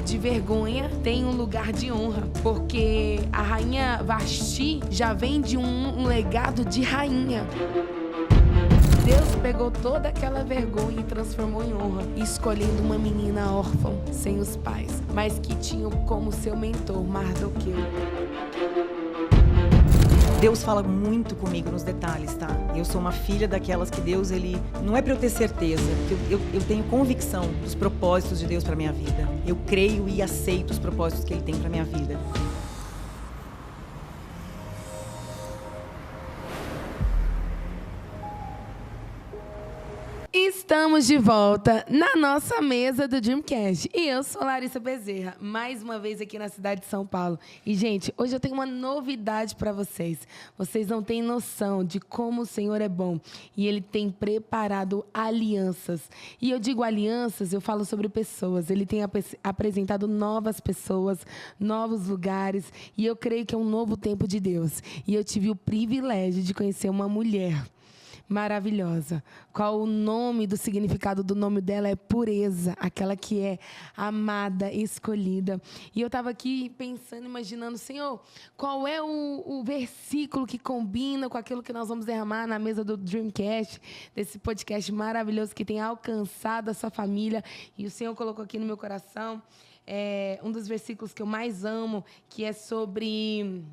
lugar de vergonha, tem um lugar de honra. Porque a rainha Vasti já vem de um legado de rainha. Deus pegou toda aquela vergonha e transformou em honra, escolhendo uma menina órfã, sem os pais, mas que tinha como seu mentor Mardoqueu. Deus fala muito comigo nos detalhes, tá? Eu sou uma filha daquelas que Deus, ele... Não é pra eu ter certeza, porque eu tenho convicção dos propósitos de Deus pra minha vida. Eu creio e aceito os propósitos que Ele tem pra minha vida. Estamos de volta na nossa mesa do Dreamcast. E eu sou Larissa Bezerra, mais uma vez aqui na cidade de São Paulo. E, gente, hoje eu tenho uma novidade para vocês. Vocês não têm noção de como o Senhor é bom. E Ele tem preparado alianças. E eu digo alianças, eu falo sobre pessoas. Ele tem apresentado novas pessoas, novos lugares. E eu creio que é um novo tempo de Deus. E eu tive o privilégio de conhecer uma mulher maravilhosa. Qual o nome do significado do nome dela? É pureza, aquela que é amada, escolhida. E eu estava aqui pensando, imaginando, Senhor, qual é o versículo que combina com aquilo que nós vamos derramar na mesa do Dreamcast, desse podcast maravilhoso que tem alcançado a sua família. E o Senhor colocou aqui no meu coração um dos versículos que eu mais amo, que é sobre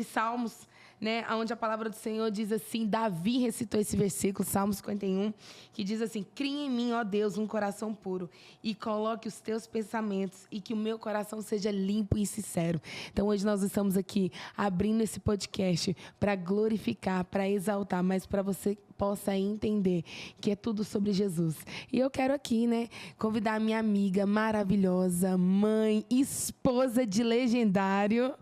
Salmos, né, onde a palavra do Senhor diz assim, Davi recitou esse versículo, Salmo 51, que diz assim, cria em mim, ó Deus, um coração puro e coloque os teus pensamentos e que o meu coração seja limpo e sincero. Então, hoje nós estamos aqui abrindo esse podcast para glorificar, para exaltar, mas para você possa entender que é tudo sobre Jesus. E eu quero aqui, né, convidar a minha amiga maravilhosa, mãe, esposa de legendário,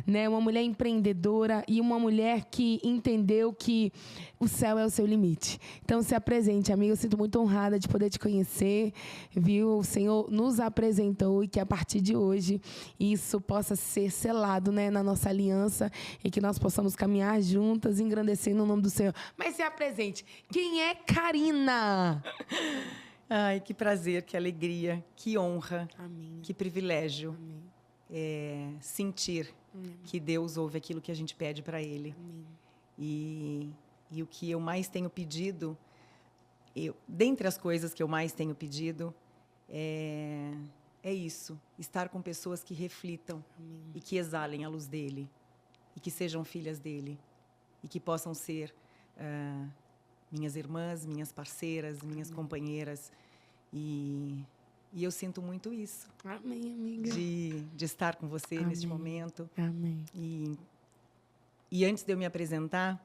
né, uma mulher empreendedora e uma mulher que entendeu que o céu é o seu limite. Então, se apresente, amiga. Eu sinto muito honrada de poder te conhecer, viu? O Senhor nos apresentou e que a partir de hoje isso possa ser selado, né, na nossa aliança e que nós possamos caminhar juntas, engrandecendo o nome do Senhor. Mas se apresente. Quem é Karina? Ai, que prazer, que alegria, que honra, Amém. que privilégio. Amém. Sentir que Deus ouve aquilo que a gente pede para Ele. Amém. E o que eu mais tenho pedido, dentre as coisas que eu mais tenho pedido, é isso, estar com pessoas que reflitam e que exalem a luz dEle, e que sejam filhas dEle, e que possam ser minhas irmãs, minhas parceiras, minhas companheiras. E eu sinto muito isso. Amém, amiga. De estar com você neste momento. Amém. E antes de eu me apresentar,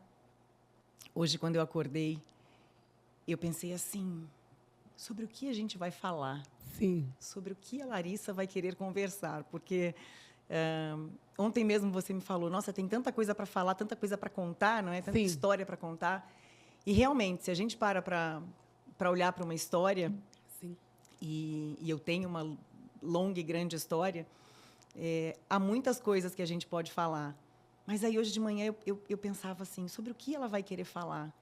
hoje, quando eu acordei, eu pensei assim, sobre o que a gente vai falar? Sim. Sobre o que a Larissa vai querer conversar? Porque ontem mesmo você me falou, nossa, tem tanta coisa para falar, tanta coisa para contar, não é? Tanta história para contar. E, realmente, se a gente para olhar para uma história, Sim. E eu tenho uma longa e grande história, há muitas coisas que a gente pode falar. Mas aí, hoje de manhã, eu pensava assim, sobre o que ela vai querer falar?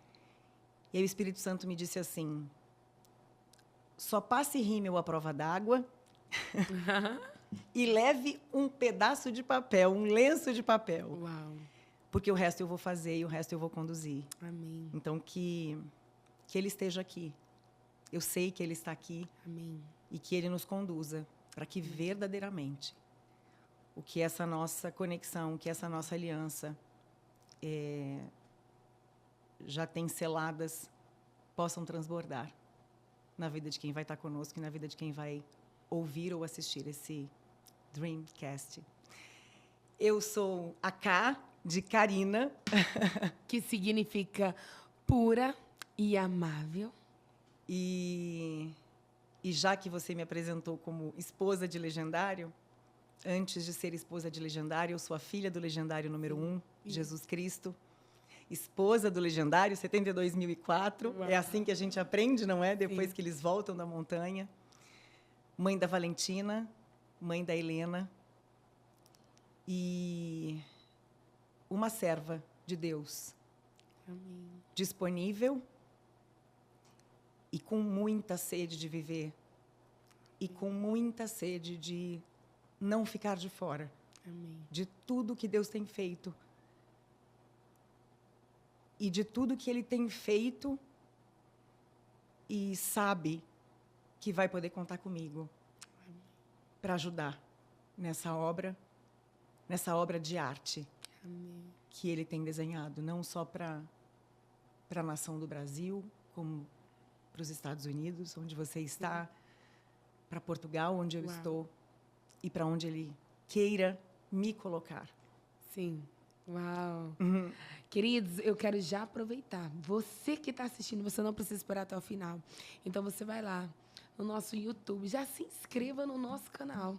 E aí o Espírito Santo me disse assim, só passe rímel à prova d'água e leve um pedaço de papel, um lenço de papel. Uau. Porque o resto eu vou fazer e o resto eu vou conduzir. Amém. Então, que Ele esteja aqui. Eu sei que Ele está aqui. Amém. E que Ele nos conduza para que verdadeiramente o que essa nossa conexão, que essa nossa aliança já tem seladas, possam transbordar na vida de quem vai estar conosco e na vida de quem vai ouvir ou assistir esse Dreamcast. Eu sou a K de Karina. Que significa pura e amável. E já que você me apresentou como esposa de legendário, antes de ser esposa de legendário, eu sou a filha do legendário número 1, Jesus Cristo. Esposa do legendário, 72.004. Uau. É assim que a gente aprende, não é? Depois que eles voltam da montanha. Mãe da Valentina, mãe da Helena. E uma serva de Deus. Amém. Disponível e com muita sede de viver e com muita sede de não ficar de fora. Amém. De tudo que Deus tem feito. E de tudo que Ele tem feito e sabe que vai poder contar comigo para ajudar nessa obra de arte. Amém. Que Ele tem desenhado, não só para a nação do Brasil, como para os Estados Unidos, onde você está, para Portugal, onde eu estou, e para onde Ele queira me colocar. Sim. Uau! Queridos, eu quero já aproveitar. Você que está assistindo, você não precisa esperar até o final. Então, você vai lá no nosso YouTube, já se inscreva no nosso canal.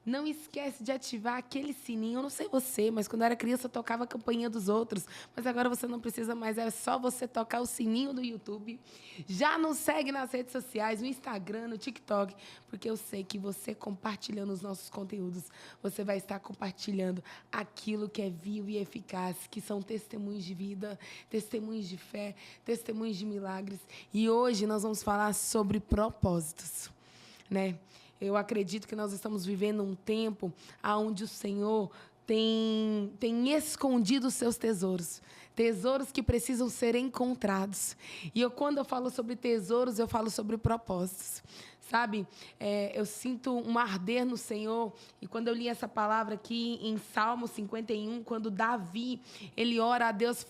Não esquece de ativar aquele sininho. Eu não sei você, mas quando eu era criança eu tocava a campainha dos outros. Mas agora você não precisa mais, é só você tocar o sininho do YouTube. Já nos segue nas redes sociais, no Instagram, no TikTok, porque eu sei que você compartilhando os nossos conteúdos, você vai estar compartilhando aquilo que é vivo e eficaz, que são testemunhos de vida, testemunhos de fé, testemunhos de milagres. E hoje nós vamos falar sobre propósitos, né? Eu acredito que nós estamos vivendo um tempo onde o Senhor tem escondido os seus tesouros. Tesouros que precisam ser encontrados. E quando eu falo sobre tesouros, eu falo sobre propósitos. Sabe, eu sinto um arder no Senhor. E quando eu li essa palavra aqui em Salmo 51, quando Davi, ele ora a Deus,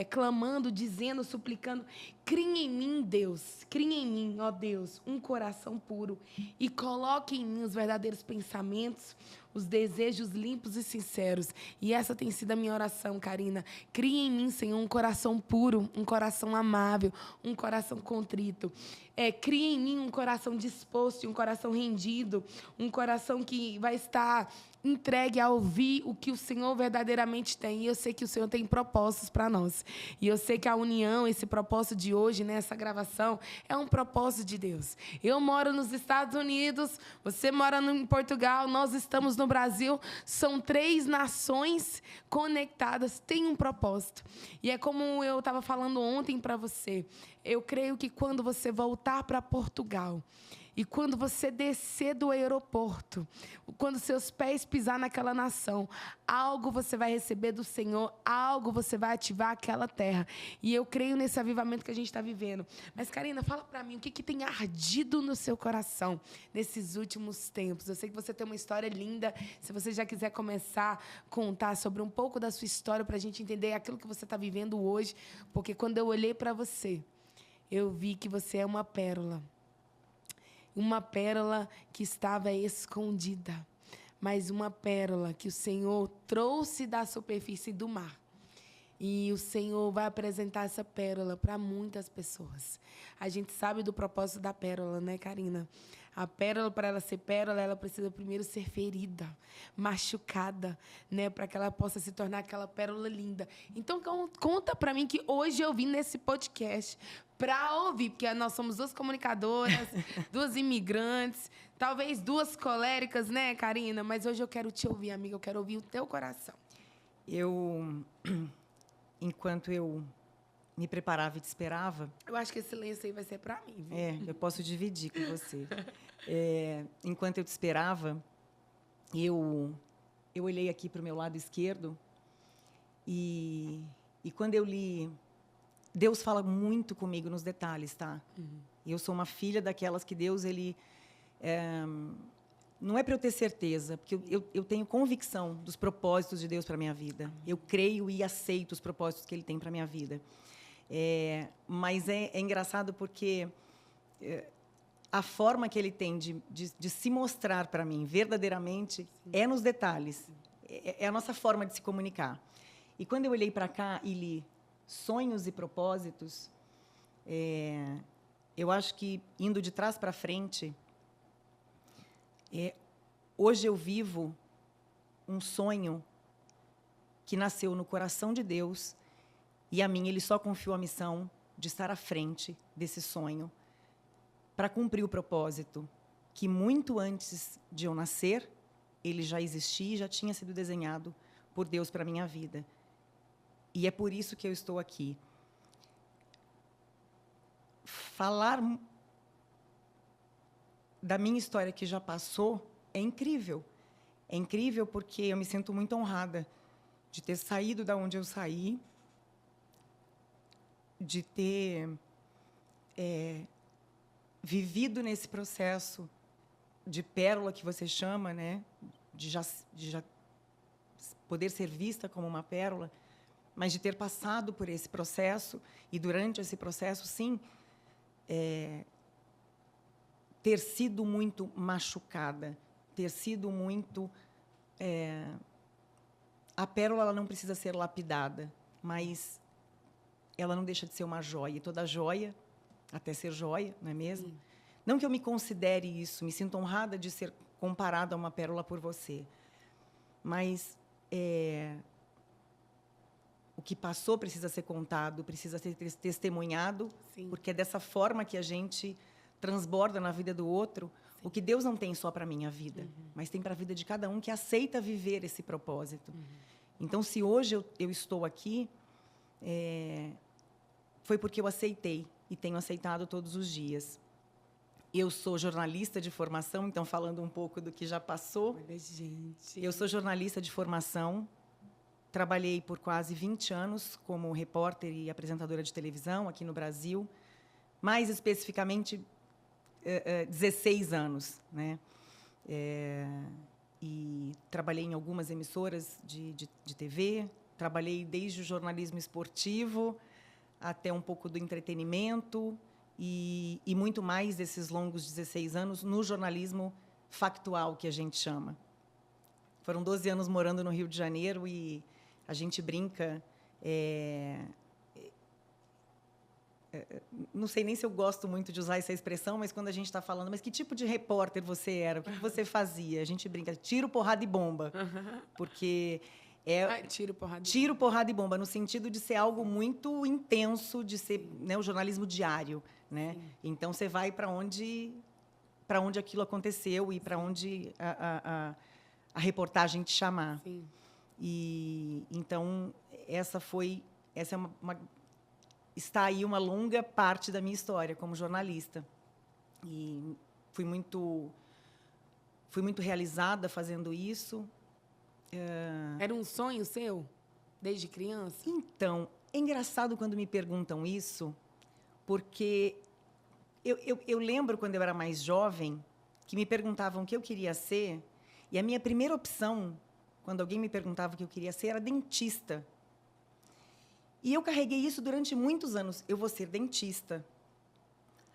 clamando, dizendo, suplicando: crie em mim, Deus, crie em mim, ó Deus, um coração puro e coloque em mim os verdadeiros pensamentos, os desejos limpos e sinceros. E essa tem sido a minha oração, Karina. Crie em mim, Senhor, um coração puro, um coração amável, um coração contrito. Crie em mim um coração disposto e um coração rendido, um coração que vai estar entregue a ouvir o que o Senhor verdadeiramente tem. E eu sei que o Senhor tem propósitos para nós. E eu sei que a união, esse propósito de hoje, nessa gravação, é um propósito de Deus. Eu moro nos Estados Unidos, você mora em Portugal, nós estamos no Brasil. São 3 nações conectadas, têm um propósito. E é como eu estava falando ontem para você. Eu creio que quando você voltar para Portugal e quando você descer do aeroporto, quando seus pés pisar naquela nação, algo você vai receber do Senhor, algo você vai ativar aquela terra. E eu creio nesse avivamento que a gente está vivendo. Mas, Karina, fala para mim, o que tem ardido no seu coração nesses últimos tempos? Eu sei que você tem uma história linda. Se você já quiser começar a contar sobre um pouco da sua história para a gente entender aquilo que você está vivendo hoje. Porque quando eu olhei para você, eu vi que você é uma pérola. Uma pérola que estava escondida, mas uma pérola que o Senhor trouxe da superfície do mar. E o Senhor vai apresentar essa pérola para muitas pessoas. A gente sabe do propósito da pérola, né, Karina? A pérola, para ela ser pérola, ela precisa primeiro ser ferida, machucada, né, para que ela possa se tornar aquela pérola linda. Então, conta para mim que hoje eu vim nesse podcast para ouvir, porque nós somos 2 comunicadoras, 2 imigrantes, talvez 2 coléricas, né, Karina? Mas hoje eu quero te ouvir, amiga, eu quero ouvir o teu coração. Enquanto eu me preparava e te esperava... Eu acho que esse silêncio aí vai ser para mim, viu? Eu posso dividir com você. Enquanto eu te esperava, eu olhei aqui para o meu lado esquerdo e quando eu li... Deus fala muito comigo nos detalhes, tá? Eu sou uma filha daquelas que Deus, ele... não é para eu ter certeza, porque eu tenho convicção dos propósitos de Deus para a minha vida. Eu creio e aceito os propósitos que Ele tem para a minha vida. Mas é engraçado porque a forma que Ele tem de se mostrar para mim verdadeiramente é nos detalhes. É a nossa forma de se comunicar. E quando eu olhei para cá e li sonhos e propósitos, eu acho que, indo de trás para frente, hoje eu vivo um sonho que nasceu no coração de Deus e a mim Ele só confiou a missão de estar à frente desse sonho para cumprir o propósito que muito antes de eu nascer, ele já existia e já tinha sido desenhado por Deus para a minha vida. E é por isso que eu estou aqui. Falar da minha história que já passou é incrível. É incrível porque eu me sinto muito honrada de ter saído da onde eu saí, de ter vivido nesse processo de pérola que você chama, né? De já poder ser vista como uma pérola, mas de ter passado por esse processo e, durante esse processo, sim, ter sido muito machucada, ter sido muito... A pérola ela não precisa ser lapidada, mas ela não deixa de ser uma joia. E toda joia, até ser joia, não é mesmo? Sim. Não que eu me considere isso, me sinto honrada de ser comparada a uma pérola por você. Mas o que passou precisa ser contado, precisa ser testemunhado, sim, porque é dessa forma que a gente transborda na vida do outro. Sim. O que Deus não tem só para a minha vida, mas tem para a vida de cada um que aceita viver esse propósito. Então, se hoje eu estou aqui, foi porque eu aceitei e tenho aceitado todos os dias. Eu sou jornalista de formação, então, falando um pouco do que já passou. Olha, gente. Eu sou jornalista de formação, trabalhei por quase 20 anos como repórter e apresentadora de televisão aqui no Brasil, mais especificamente 16 anos, né? E trabalhei em algumas emissoras de TV, trabalhei desde o jornalismo esportivo até um pouco do entretenimento e muito mais desses longos 16 anos no jornalismo factual, que a gente chama. Foram 12 anos morando no Rio de Janeiro e a gente brinca... não sei nem se eu gosto muito de usar essa expressão, mas quando a gente está falando, mas que tipo de repórter você era? O que você fazia? A gente brinca, tiro, porrada e bomba. Porque tiro, porrada e bomba, no sentido de ser algo muito intenso, de ser, né, o jornalismo diário, né? Sim. Então, você vai para onde aquilo aconteceu e para onde a reportagem te chamar. Sim. E, então, essa é está aí uma longa parte da minha história como jornalista. E fui muito realizada fazendo isso. Era um sonho seu, desde criança? Então, é engraçado quando me perguntam isso, porque eu lembro, quando eu era mais jovem, que me perguntavam o que eu queria ser, e a minha primeira opção, quando alguém me perguntava o que eu queria ser, era dentista. E eu carreguei isso durante muitos anos. Eu vou ser dentista.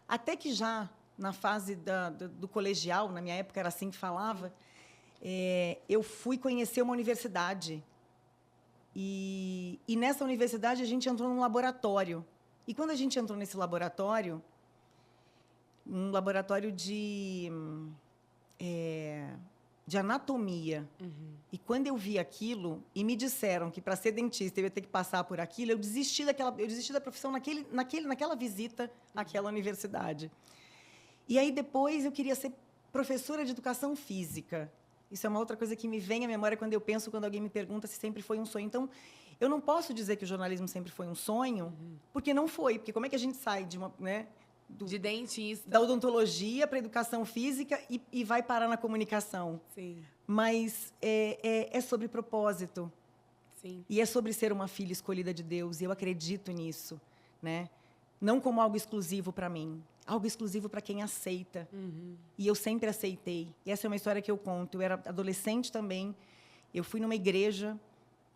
Até que já, na fase do colegial, na minha época era assim que falava, eu fui conhecer uma universidade. E nessa universidade, a gente entrou num laboratório. E, quando a gente entrou nesse laboratório, um laboratório de anatomia. E quando eu vi aquilo e me disseram que para ser dentista eu ia ter que passar por aquilo, eu desisti da profissão naquela visita àquela universidade. E aí depois eu queria ser professora de educação física. Isso é uma outra coisa que me vem à memória quando alguém me pergunta se sempre foi um sonho. Então, eu não posso dizer que o jornalismo sempre foi um sonho, porque não foi. Porque como é que a gente sai de uma, né, de dentista, da odontologia para a educação física e vai parar na comunicação? Sim. Mas é sobre propósito. Sim. E é sobre ser uma filha escolhida de Deus. E eu acredito nisso, né? Não como algo exclusivo para mim, algo exclusivo para quem aceita. E eu sempre aceitei. E essa é uma história que eu conto. Eu era adolescente também. Eu fui numa igreja,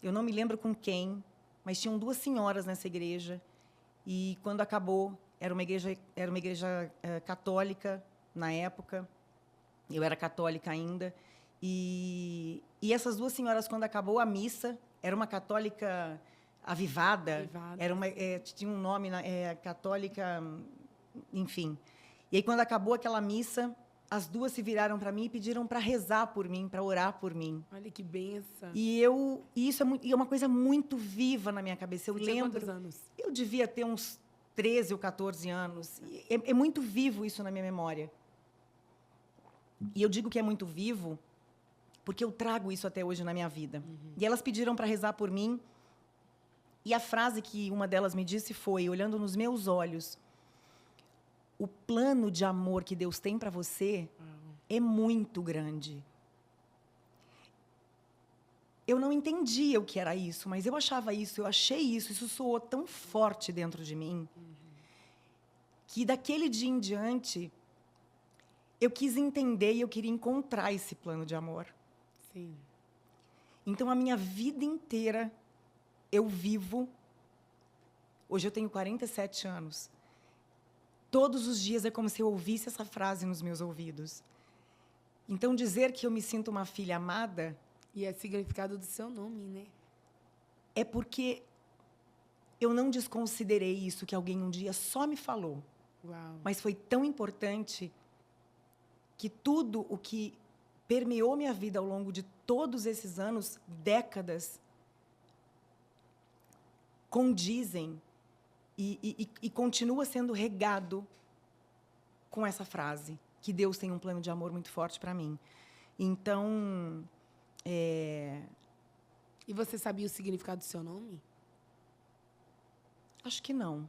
eu não me lembro com quem, mas tinham 2 senhoras nessa igreja. E quando acabou, era uma igreja católica na época. Eu era católica ainda. E essas 2 senhoras, quando acabou a missa, era uma católica avivada. Tinha um nome, católica, enfim. E aí, quando acabou aquela missa, as 2 se viraram para mim e pediram para rezar por mim, para orar por mim. Olha que benção. E isso é uma coisa muito viva na minha cabeça. Eu lembro. Quantos anos? Eu devia ter uns 13 ou 14 anos. É muito vivo isso na minha memória. E eu digo que é muito vivo porque eu trago isso até hoje na minha vida. E elas pediram para rezar por mim. E a frase que uma delas me disse foi, olhando nos meus olhos: o plano de amor que Deus tem para você é muito grande. Eu não entendia o que era isso, mas eu achava isso, eu achei isso soou tão forte dentro de mim, que daquele dia em diante, eu quis entender e eu queria encontrar esse plano de amor. Sim. Então, a minha vida inteira, eu vivo... Hoje eu tenho 47 anos. Todos os dias é como se eu ouvisse essa frase nos meus ouvidos. Então, dizer que eu me sinto uma filha amada... E é significado do seu nome, né? É porque eu não desconsiderei isso que alguém um dia só me falou. Uau. Mas foi tão importante que tudo o que permeou minha vida ao longo de todos esses anos, décadas, condizem e continua sendo regado com essa frase, que Deus tem um plano de amor muito forte para mim. Então... E você sabia o significado do seu nome? Acho que não.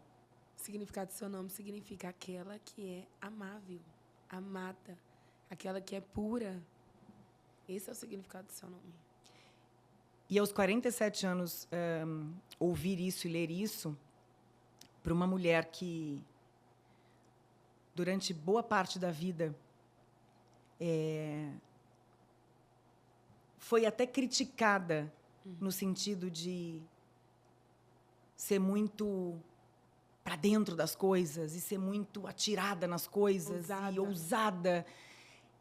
O significado do seu nome significa aquela que é amável, amada, aquela que é pura. Esse é o significado do seu nome. E aos 47 anos, ouvir isso e ler isso, para uma mulher que, durante boa parte da vida, foi até criticada no sentido de ser muito para dentro das coisas e ser muito atirada nas coisas e ousada.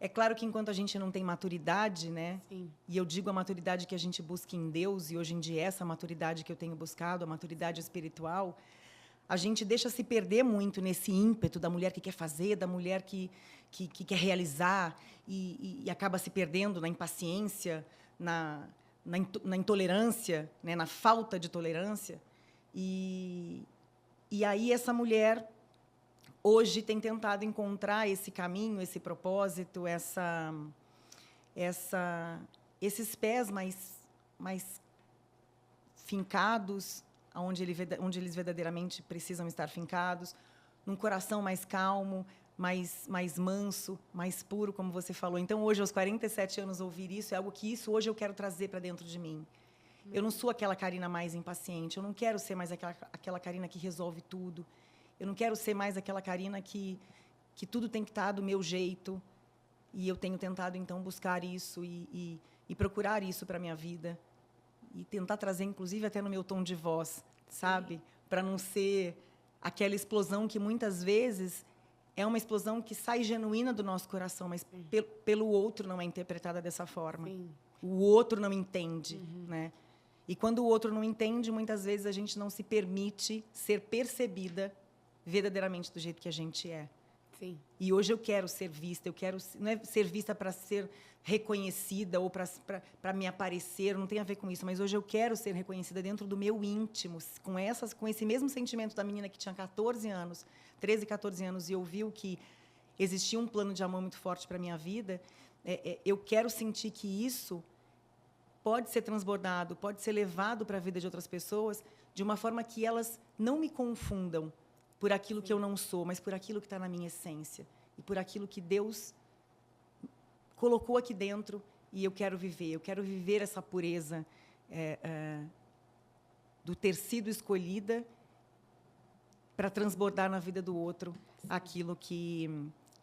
É claro que enquanto a gente não tem maturidade, né? Sim. E eu digo a maturidade que a gente busca em Deus, e hoje em dia essa maturidade que eu tenho buscado, a maturidade espiritual, a gente deixa se perder muito nesse ímpeto da mulher que quer fazer, da mulher que quer realizar, e acaba se perdendo na impaciência, na intolerância, né? Na falta de tolerância. E aí essa mulher hoje tem tentado encontrar esse caminho, esse propósito, esses pés mais fincados, onde eles verdadeiramente precisam estar fincados, num coração mais calmo, mais manso, mais puro, como você falou. Então, hoje, aos 47 anos, ouvir isso é algo que hoje eu quero trazer para dentro de mim. Eu não sou aquela Karina mais impaciente, eu não quero ser mais aquela Karina que resolve tudo. Eu não quero ser mais aquela Karina que tudo tem que estar do meu jeito. E eu tenho tentado, então, buscar isso e procurar isso para a minha vida. E tentar trazer, inclusive, até no meu tom de voz, sabe? Para não ser aquela explosão que, muitas vezes, é uma explosão que sai genuína do nosso coração, mas pelo outro não é interpretada dessa forma. Sim. O outro não entende, né? E quando o outro não entende, muitas vezes a gente não se permite ser percebida verdadeiramente do jeito que a gente é. Sim. E hoje eu quero ser vista, não é ser vista para ser reconhecida ou para me aparecer, não tem a ver com isso, mas hoje eu quero ser reconhecida dentro do meu íntimo, com esse mesmo sentimento da menina que tinha 14 anos, 13, 14 anos, e ouviu que existia um plano de amor muito forte para a minha vida. Eu quero sentir que isso pode ser transbordado, pode ser levado para a vida de outras pessoas de uma forma que elas não me confundam por aquilo que eu não sou, mas por aquilo que está na minha essência e por aquilo que Deus colocou aqui dentro e eu quero viver. Eu quero viver essa pureza do ter sido escolhida para transbordar na vida do outro aquilo que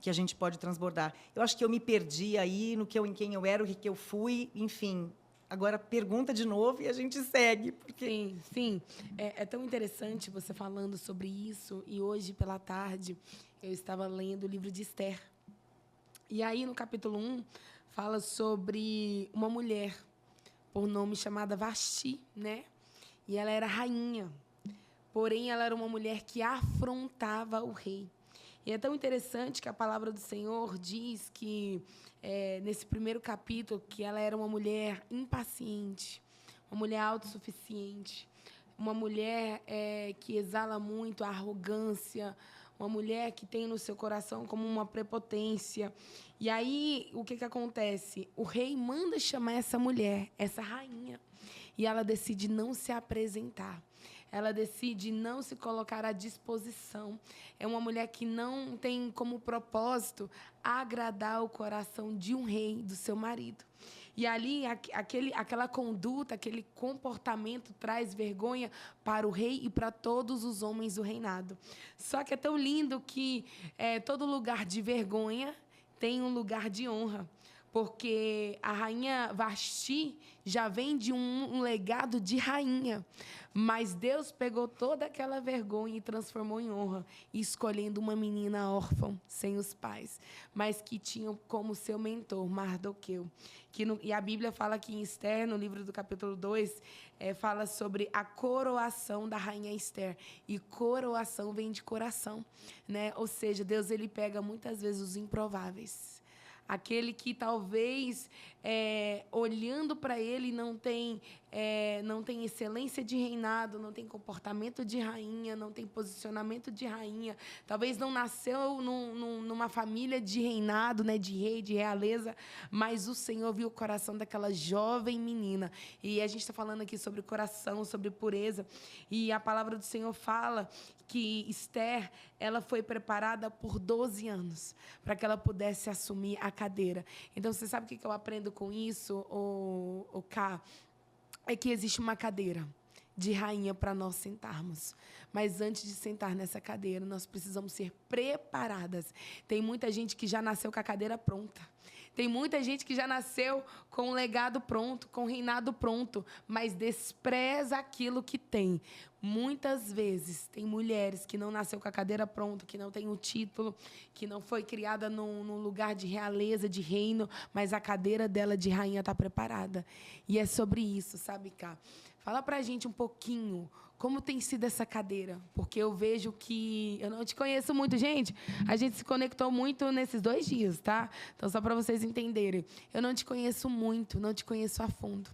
a gente pode transbordar. Eu acho que eu me perdi aí em quem eu era, o que eu fui, enfim. Agora, pergunta de novo e a gente segue. Porque... Sim. É tão interessante você falando sobre isso. E hoje, pela tarde, eu estava lendo o livro de Esther. E aí, no capítulo 1, fala sobre uma mulher, por nome chamada Vasti, né? E ela era rainha. Porém, ela era uma mulher que afrontava o rei. E é tão interessante que a palavra do Senhor diz que, nesse primeiro capítulo, que ela era uma mulher impaciente, uma mulher autossuficiente, uma mulher que exala muito a arrogância, uma mulher que tem no seu coração como uma prepotência. E aí, o que acontece? O rei manda chamar essa mulher, essa rainha, e ela decide não se apresentar. ela decide não se colocar à disposição. É uma mulher que não tem como propósito agradar o coração de um rei, do seu marido. E ali, aquela conduta, aquele comportamento traz vergonha para o rei e para todos os homens do reinado. Só que é tão lindo que todo lugar de vergonha tem um lugar de honra. Porque a rainha Vasti já vem de um legado de rainha. Mas Deus pegou toda aquela vergonha e transformou em honra, escolhendo uma menina órfã, sem os pais, mas que tinha como seu mentor Mardoqueu. E a Bíblia fala que em Esther, no livro do capítulo 2, fala sobre a coroação da rainha Esther. E coroação vem de coração, né? Ou seja, Deus ele pega muitas vezes os improváveis. Aquele que talvez, olhando para ele, não tem excelência de reinado, não tem comportamento de rainha, não tem posicionamento de rainha. Talvez não nasceu numa família de reinado, né, de rei, de realeza, mas o Senhor viu o coração daquela jovem menina. E a gente está falando aqui sobre coração, sobre pureza. E a palavra do Senhor fala que Esther, ela foi preparada por 12 anos para que ela pudesse assumir a cadeira. Então, você sabe o que eu aprendo com isso, o Ká? É que existe uma cadeira de rainha para nós sentarmos. Mas antes de sentar nessa cadeira, nós precisamos ser preparadas. Tem muita gente que já nasceu com a cadeira pronta. Tem muita gente que já nasceu com o legado pronto, com o reinado pronto, mas despreza aquilo que tem. Muitas vezes, tem mulheres que não nasceu com a cadeira pronta, que não tem o título, que não foi criada num lugar de realeza, de reino, mas a cadeira dela de rainha está preparada. E é sobre isso, sabe, Ká? Fala pra gente um pouquinho como tem sido essa cadeira, porque eu vejo que... Eu não te conheço muito, gente. A gente se conectou muito nesses 2 dias, tá? Então, só para vocês entenderem. Eu não te conheço muito, não te conheço a fundo.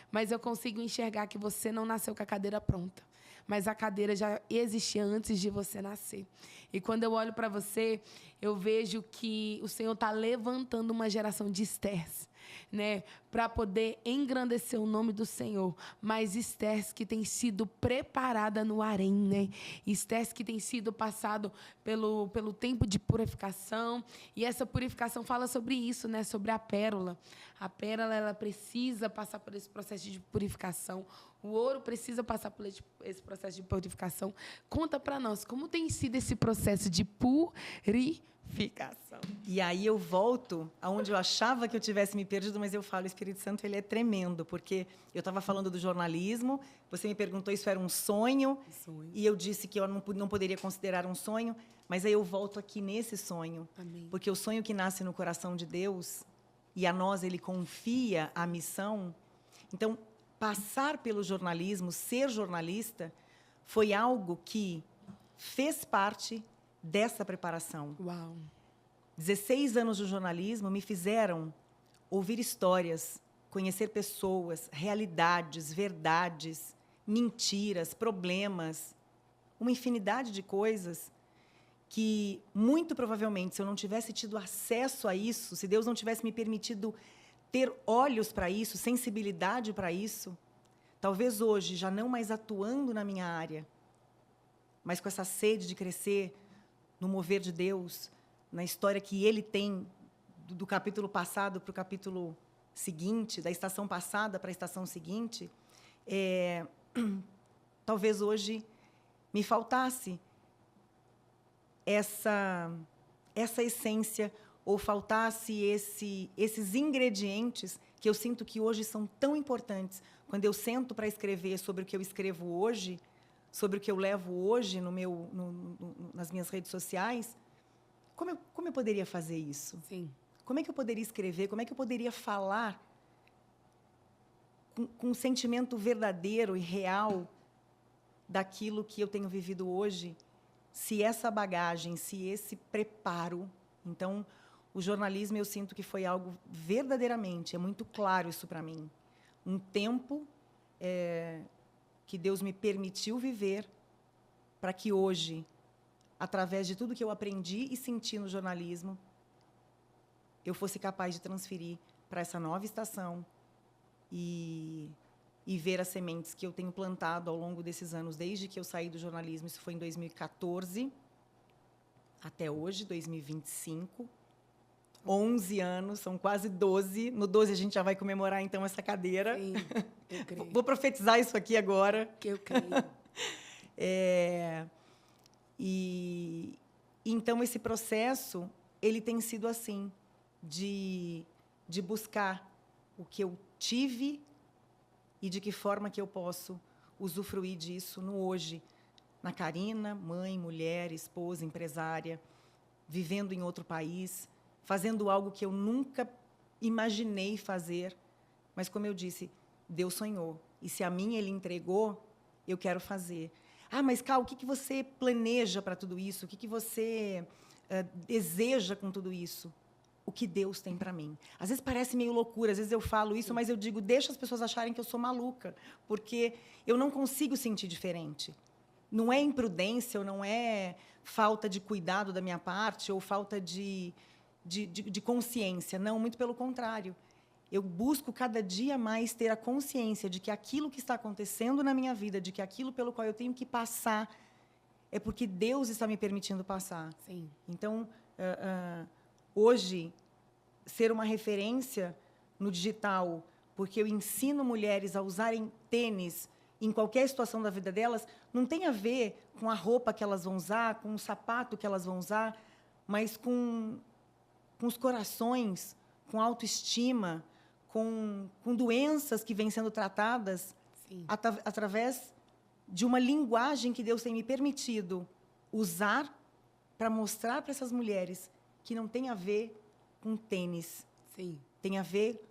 Mas eu consigo enxergar que você não nasceu com a cadeira pronta. Mas a cadeira já existia antes de você nascer. E quando eu olho para você, eu vejo que o Senhor está levantando uma geração de Estérs, né, para poder engrandecer o nome do Senhor, mas Estérs que tem sido preparada no harém, né? Estérs que tem sido passado pelo tempo de purificação, e essa purificação fala sobre isso, né? Sobre a pérola. A pérola, ela precisa passar por esse processo de purificação. O ouro precisa passar por esse processo de purificação. Conta para nós, como tem sido esse processo de purificação? E aí eu volto aonde eu achava que eu tivesse me perdido, mas eu falo, o Espírito Santo, ele é tremendo, porque eu estava falando do jornalismo, você me perguntou se isso era um sonho, e eu disse que eu não poderia considerar um sonho, mas aí eu volto aqui nesse sonho. Amém. Porque o sonho que nasce no coração de Deus, e a nós ele confia a missão. Então, passar pelo jornalismo, ser jornalista, foi algo que fez parte dessa preparação. Uau! 16 anos de jornalismo me fizeram ouvir histórias, conhecer pessoas, realidades, verdades, mentiras, problemas, uma infinidade de coisas que, muito provavelmente, se eu não tivesse tido acesso a isso, se Deus não tivesse me permitido ter olhos para isso, sensibilidade para isso, talvez hoje, já não mais atuando na minha área, mas com essa sede de crescer no mover de Deus, na história que Ele tem do capítulo passado para o capítulo seguinte, da estação passada para a estação seguinte, talvez hoje me faltasse essa essência, ou faltasse esses ingredientes que eu sinto que hoje são tão importantes. Quando eu sento para escrever sobre o que eu escrevo hoje, sobre o que eu levo hoje nas minhas redes sociais, como eu poderia fazer isso? Sim. Como é que eu poderia escrever? Como é que eu poderia falar com um sentimento verdadeiro e real daquilo que eu tenho vivido hoje, se essa bagagem, se esse preparo... Então, o jornalismo, eu sinto que foi algo verdadeiramente, é muito claro isso para mim, um tempo que Deus me permitiu viver para que hoje, através de tudo que eu aprendi e senti no jornalismo, eu fosse capaz de transferir para essa nova estação e e ver as sementes que eu tenho plantado ao longo desses anos, desde que eu saí do jornalismo, isso foi em 2014, até hoje, 2025. 11 anos, são quase 12. No 12 a gente já vai comemorar, então, essa cadeira. Sim, eu creio. Vou profetizar isso aqui agora. Que eu creio. E então esse processo ele tem sido assim de buscar o que eu tive e de que forma que eu posso usufruir disso no hoje, na Carina, mãe, mulher, esposa, empresária, vivendo em outro país, fazendo algo que eu nunca imaginei fazer, mas como eu disse, Deus sonhou e se a mim Ele entregou, eu quero fazer. Ah, mas, Cal, o que você planeja para tudo isso? O que você deseja com tudo isso? O que Deus tem para mim. Às vezes parece meio loucura, às vezes eu falo isso, mas eu digo, deixa as pessoas acharem que eu sou maluca, porque eu não consigo sentir diferente. Não é imprudência, ou não é falta de cuidado da minha parte, ou falta de consciência. Não, muito pelo contrário. Eu busco cada dia mais ter a consciência de que aquilo que está acontecendo na minha vida, de que aquilo pelo qual eu tenho que passar, é porque Deus está me permitindo passar. Sim. Então, hoje, ser uma referência no digital, porque eu ensino mulheres a usarem tênis em qualquer situação da vida delas, não tem a ver com a roupa que elas vão usar, com o sapato que elas vão usar, mas com os corações, com autoestima, com doenças que vêm sendo tratadas através de uma linguagem que Deus tem me permitido usar para mostrar para essas mulheres que não tem a ver com tênis. Sim. Tem a ver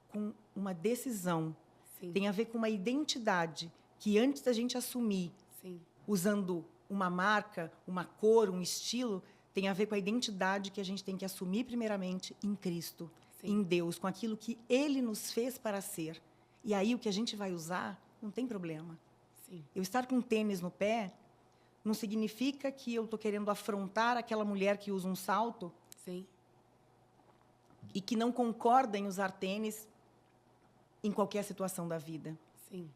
com uma decisão. Sim. Tem a ver com uma identidade que, antes da gente assumir, Sim. usando uma marca, uma cor, um estilo, tem a ver com a identidade que a gente tem que assumir, primeiramente, em Cristo, Sim. em Deus, com aquilo que Ele nos fez para ser. E aí, o que a gente vai usar, não tem problema. Sim. Eu estar com tênis no pé não significa que eu estou querendo afrontar aquela mulher que usa um salto. Sim. E que não concorda em usar tênis em qualquer situação da vida. Sim.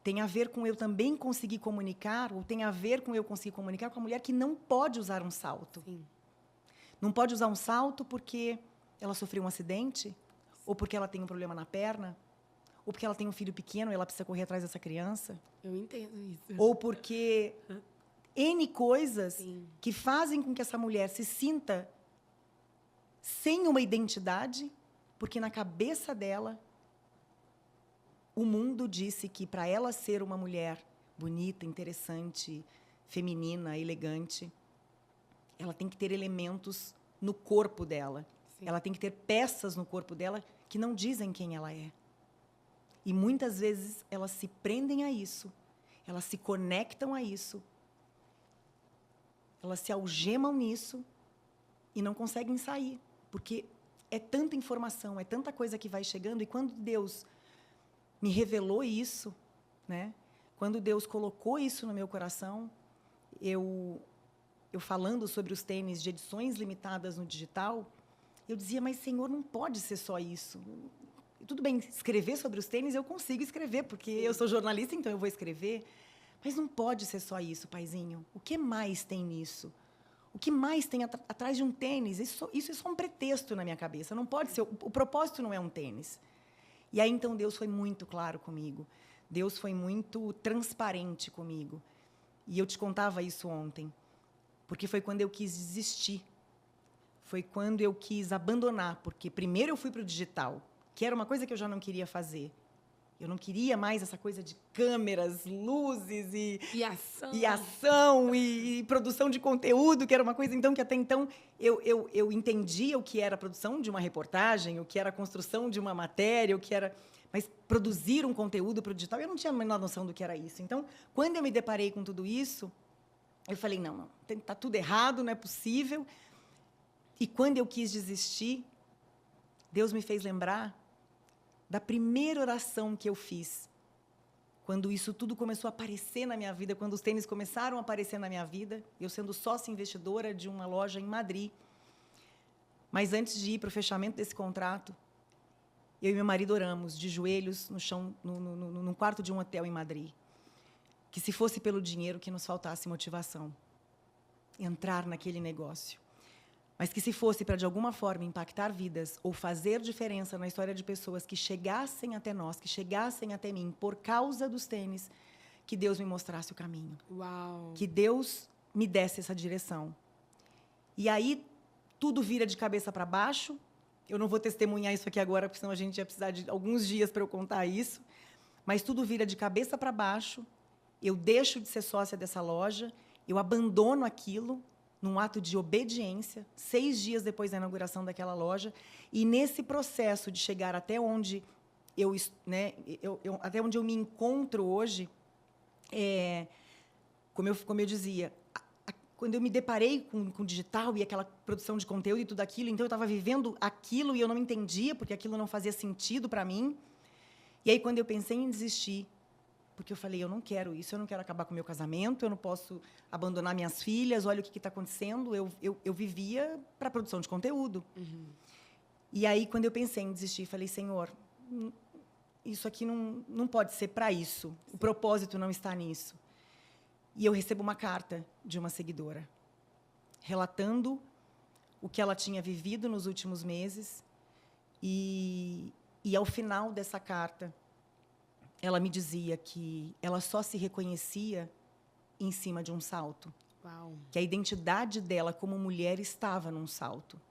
Tem a ver com eu também conseguir comunicar, ou tem a ver com eu conseguir comunicar com a mulher que não pode usar um salto. Sim. Não pode usar um salto porque ela sofreu um acidente, ou porque ela tem um problema na perna, ou porque ela tem um filho pequeno e ela precisa correr atrás dessa criança. Eu entendo isso. Ou porque N coisas Sim. que fazem com que essa mulher se sinta sem uma identidade, porque na cabeça dela o mundo disse que para ela ser uma mulher bonita, interessante, feminina, elegante, ela tem que ter elementos no corpo dela. Sim. Ela tem que ter peças no corpo dela que não dizem quem ela é. E muitas vezes elas se prendem a isso, elas se conectam a isso, elas se algemam nisso e não conseguem sair, porque é tanta informação, é tanta coisa que vai chegando, e quando Deus me revelou isso, né? Quando Deus colocou isso no meu coração, eu falando sobre os tênis de edições limitadas no digital, eu dizia, mas, Senhor, não pode ser só isso. Tudo bem, escrever sobre os tênis eu consigo escrever, porque eu sou jornalista, então eu vou escrever. Mas não pode ser só isso, paizinho. O que mais tem nisso? O que mais tem atrás de um tênis? Isso é só um pretexto na minha cabeça. Não pode ser. O propósito não é um tênis. E aí, então, Deus foi muito claro comigo. Deus foi muito transparente comigo. E eu te contava isso ontem. Porque foi quando eu quis desistir. Foi quando eu quis abandonar. Porque primeiro eu fui para o digital, que era uma coisa que eu já não queria fazer. Eu não queria mais essa coisa de câmeras, luzes e ação e produção de conteúdo, que era uma coisa então que até então eu entendia o que era a produção de uma reportagem, o que era a construção de uma matéria, o que era, mas produzir um conteúdo para o digital, eu não tinha a menor noção do que era isso. Então, quando eu me deparei com tudo isso, eu falei, não, está tudo errado, não é possível. E quando eu quis desistir, Deus me fez lembrar da primeira oração que eu fiz, quando isso tudo começou a aparecer na minha vida, quando os tênis começaram a aparecer na minha vida, eu sendo sócia investidora de uma loja em Madrid. Mas antes de ir para o fechamento desse contrato, eu e meu marido oramos de joelhos no chão, num quarto de um hotel em Madrid. Que se fosse pelo dinheiro que nos faltasse motivação. Entrar naquele negócio. Mas que se fosse para, de alguma forma, impactar vidas ou fazer diferença na história de pessoas que chegassem até nós, que chegassem até mim por causa dos tênis, que Deus me mostrasse o caminho. Uau. Que Deus me desse essa direção. E aí, tudo vira de cabeça para baixo. Eu não vou testemunhar isso aqui agora, porque senão a gente ia precisar de alguns dias para eu contar isso. Mas tudo vira de cabeça para baixo. Eu deixo de ser sócia dessa loja, eu abandono aquilo num ato de obediência, 6 dias depois da inauguração daquela loja. E nesse processo de chegar até onde até onde eu me encontro hoje, como eu dizia, quando eu me deparei com o digital e aquela produção de conteúdo e tudo aquilo, então eu estava vivendo aquilo e eu não entendia, porque aquilo não fazia sentido para mim. E aí, quando eu pensei em desistir, porque eu falei, eu não quero isso, eu não quero acabar com o meu casamento, eu não posso abandonar minhas filhas, olha o que está acontecendo. Eu vivia para a produção de conteúdo. Uhum. E aí, quando eu pensei em desistir, falei, Senhor, isso aqui não pode ser para isso. Sim. O propósito não está nisso. E eu recebo uma carta de uma seguidora, relatando o que ela tinha vivido nos últimos meses. E ao final dessa carta, ela me dizia que ela só se reconhecia em cima de um salto. Uau. Que a identidade dela como mulher estava num salto.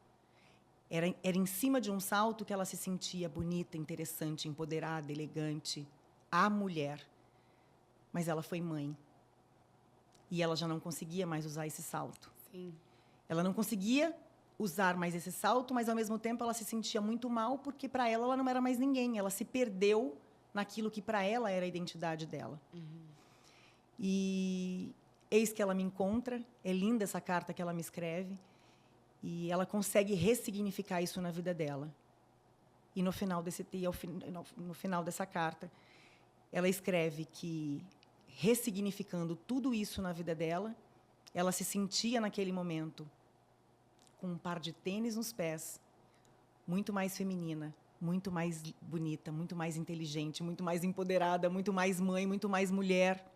Era em cima de um salto que ela se sentia bonita, interessante, empoderada, elegante. A mulher. Mas ela foi mãe. E ela já não conseguia mais usar esse salto. Sim. Ela não conseguia usar mais esse salto, mas, ao mesmo tempo, ela se sentia muito mal, porque, para ela não era mais ninguém. Ela se perdeu naquilo que, para ela, era a identidade dela. Uhum. E eis que ela me encontra. É linda essa carta que ela me escreve. E ela consegue ressignificar isso na vida dela. E, no final dessa carta, ela escreve que, ressignificando tudo isso na vida dela, ela se sentia, naquele momento, com um par de tênis nos pés, muito mais feminina, muito mais bonita, muito mais inteligente, muito mais empoderada, muito mais mãe, muito mais mulher.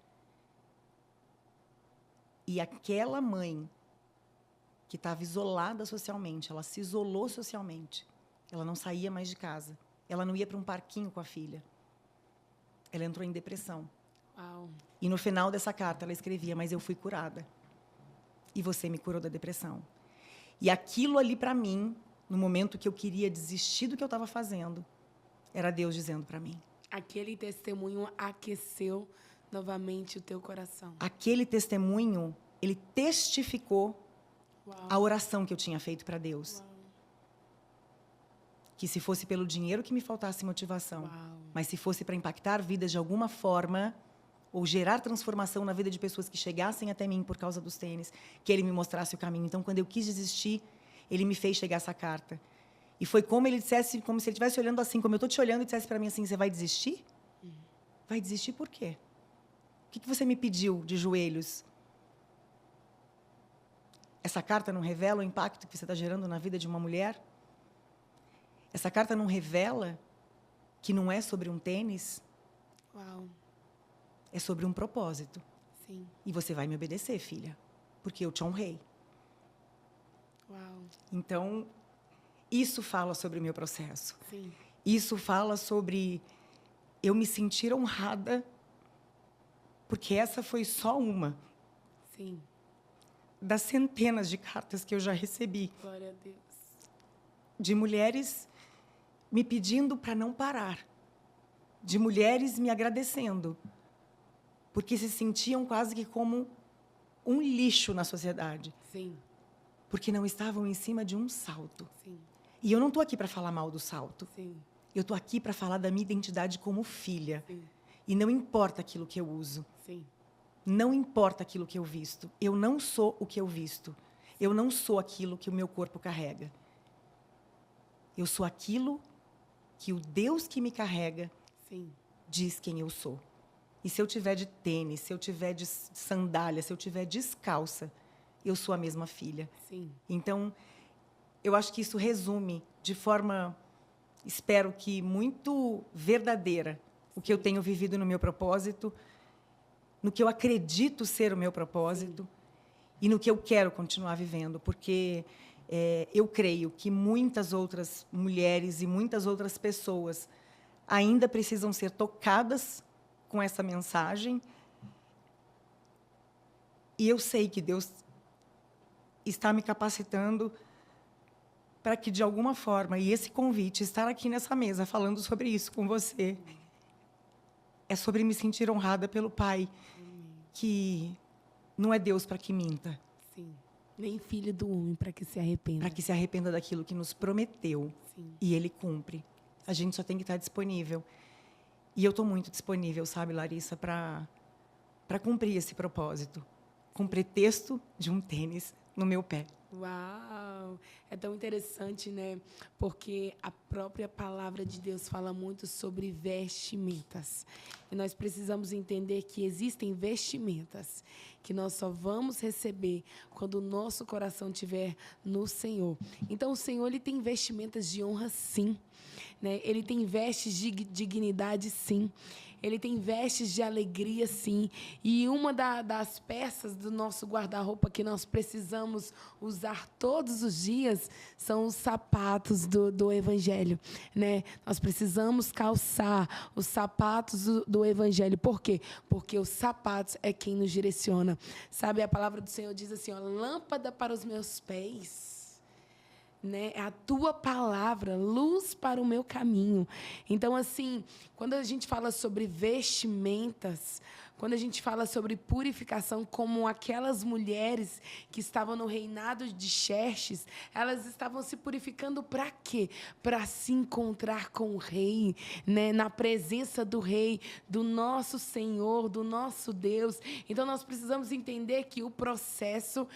E aquela mãe que estava isolada socialmente, ela se isolou socialmente, ela não saía mais de casa, ela não ia para um parquinho com a filha, ela entrou em depressão. Uau. E no final dessa carta ela escrevia, mas eu fui curada. E você me curou da depressão. E aquilo ali, para mim, no momento que eu queria desistir do que eu estava fazendo, era Deus dizendo para mim. Aquele testemunho aqueceu novamente o teu coração. Aquele testemunho, ele testificou Uau. a oração que eu tinha feito para Deus. Uau. Que se fosse pelo dinheiro que me faltasse motivação, Uau. mas se fosse para impactar vidas de alguma forma, ou gerar transformação na vida de pessoas que chegassem até mim por causa dos tênis, que ele me mostrasse o caminho. Então, quando eu quis desistir, ele me fez chegar essa carta. E foi como ele dissesse, como se ele estivesse olhando assim, como eu estou te olhando, e dissesse para mim assim, você vai desistir? Vai desistir por quê? O que você me pediu de joelhos? Essa carta não revela o impacto que você está gerando na vida de uma mulher? Essa carta não revela que não é sobre um tênis? Uau. É sobre um propósito. Sim. E você vai me obedecer, filha, porque eu te honrei. Uau. Então, isso fala sobre o meu processo. Sim. Isso fala sobre eu me sentir honrada, porque essa foi só uma. Sim. Das centenas de cartas que eu já recebi. Glória a Deus. De mulheres me pedindo para não parar. De mulheres me agradecendo. Porque se sentiam quase que como um lixo na sociedade. Sim. Porque não estavam em cima de um salto. Sim. E eu não estou aqui para falar mal do salto. Sim. Eu estou aqui para falar da minha identidade como filha. Sim. E não importa aquilo que eu uso. Sim. Não importa aquilo que eu visto. Eu não sou o que eu visto. Eu não sou aquilo que o meu corpo carrega. Eu sou aquilo que o Deus que me carrega Sim. diz quem eu sou. E se eu tiver de tênis, se eu tiver de sandália, se eu tiver descalça, eu sou a mesma filha. Sim. Então, eu acho que isso resume de forma espero que muito verdadeira, o que eu tenho vivido no meu propósito, no que eu acredito ser o meu propósito e no que eu quero continuar vivendo, porque eu creio que muitas outras mulheres e muitas outras pessoas ainda precisam ser tocadas com essa mensagem. E eu sei que Deus está me capacitando para que, de alguma forma, e esse convite, estar aqui nessa mesa falando sobre isso com você, é sobre me sentir honrada pelo Pai, que não é Deus para que minta. Sim. Nem filho do homem para que se arrependa. Para que se arrependa daquilo que nos prometeu. Sim. E Ele cumpre. A gente só tem que estar disponível. E eu estou muito disponível, sabe, Larissa, para cumprir esse propósito. Com pretexto de um tênis no meu pé. Uau! É tão interessante, né? Porque a própria palavra de Deus fala muito sobre vestimentas. E nós precisamos entender que existem vestimentas que nós só vamos receber quando o nosso coração estiver no Senhor. Então, o Senhor, ele tem vestimentas de honra, sim. Né? Ele tem vestes de dignidade, sim. Ele tem vestes de alegria, sim. E uma das peças do nosso guarda-roupa que nós precisamos usar todos os dias são os sapatos do Evangelho. Né? Nós precisamos calçar os sapatos do Evangelho. Por quê? Porque os sapatos é quem nos direciona. Sabe, a palavra do Senhor diz assim, ó, lâmpada para os meus pés. Né? É a tua palavra, luz para o meu caminho. Então, assim, quando a gente fala sobre vestimentas, quando a gente fala sobre purificação, como aquelas mulheres que estavam no reinado de Xerxes, elas estavam se purificando para quê? Para se encontrar com o rei, né? Na presença do rei, do nosso Senhor, do nosso Deus. Então, nós precisamos entender que o processo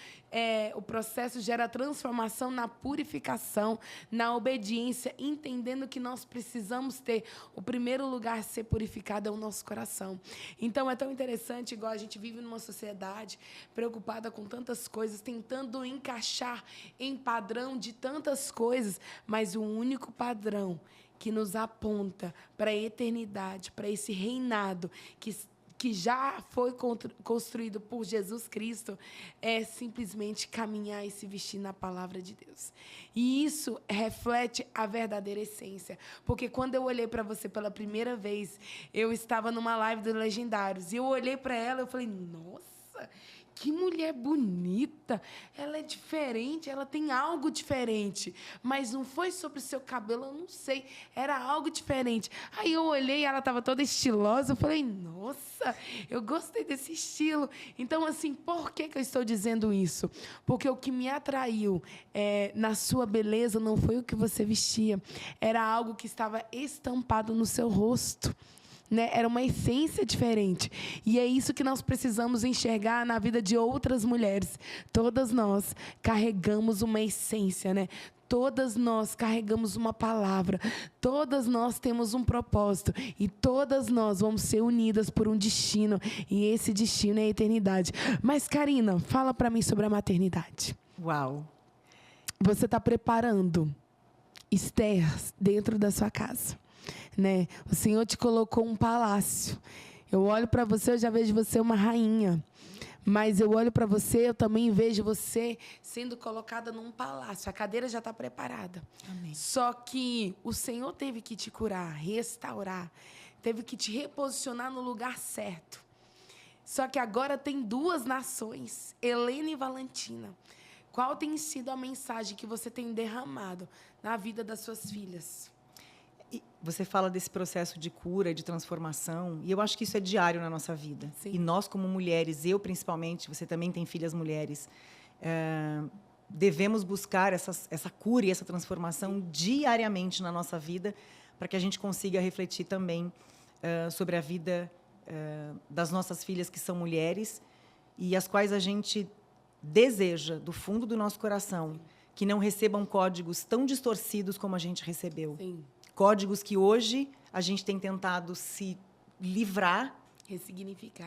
gera transformação na purificação, na obediência, entendendo que nós precisamos ter o primeiro lugar a ser purificado é o nosso coração. Então, é tão interessante, igual a gente vive numa sociedade preocupada com tantas coisas, tentando encaixar em padrão de tantas coisas, mas o único padrão que nos aponta para a eternidade, para esse reinado que já foi construído por Jesus Cristo, é simplesmente caminhar e se vestir na palavra de Deus. E isso reflete a verdadeira essência. Porque quando eu olhei para você pela primeira vez, eu estava numa live do Legendários, e eu olhei para ela e falei, nossa, que mulher bonita, ela é diferente, ela tem algo diferente, mas não foi sobre o seu cabelo, eu não sei, era algo diferente. Aí eu olhei, ela estava toda estilosa, eu falei, nossa, eu gostei desse estilo. Então, assim, por que eu estou dizendo isso? Porque o que me atraiu na sua beleza não foi o que você vestia, era algo que estava estampado no seu rosto. Né? Era uma essência diferente. E é isso que nós precisamos enxergar na vida de outras mulheres. Todas nós carregamos uma essência, né? Todas nós carregamos uma palavra. Todas nós temos um propósito. E todas nós vamos ser unidas por um destino. E esse destino é a eternidade. Mas, Karina, fala para mim sobre a maternidade. Uau! Você está preparando Esther dentro da sua casa. Né? O Senhor te colocou um palácio. Eu olho para você, eu já vejo você uma rainha. Mas eu olho para você, eu também vejo você sendo colocada num palácio. A cadeira já está preparada. Amém. Só que o Senhor teve que te curar, restaurar. Teve que te reposicionar no lugar certo. Só que agora tem duas nações, Helena e Valentina. Qual tem sido a mensagem que você tem derramado na vida das suas filhas? E você fala desse processo de cura, de transformação, e eu acho que isso é diário na nossa vida. Sim. E nós, como mulheres, eu principalmente, você também tem filhas mulheres, devemos buscar essa cura e essa transformação diariamente na nossa vida, para que a gente consiga refletir também sobre a vida das nossas filhas, que são mulheres, e as quais a gente deseja, do fundo do nosso coração, que não recebam códigos tão distorcidos como a gente recebeu. Sim. Códigos que hoje a gente tem tentado se livrar,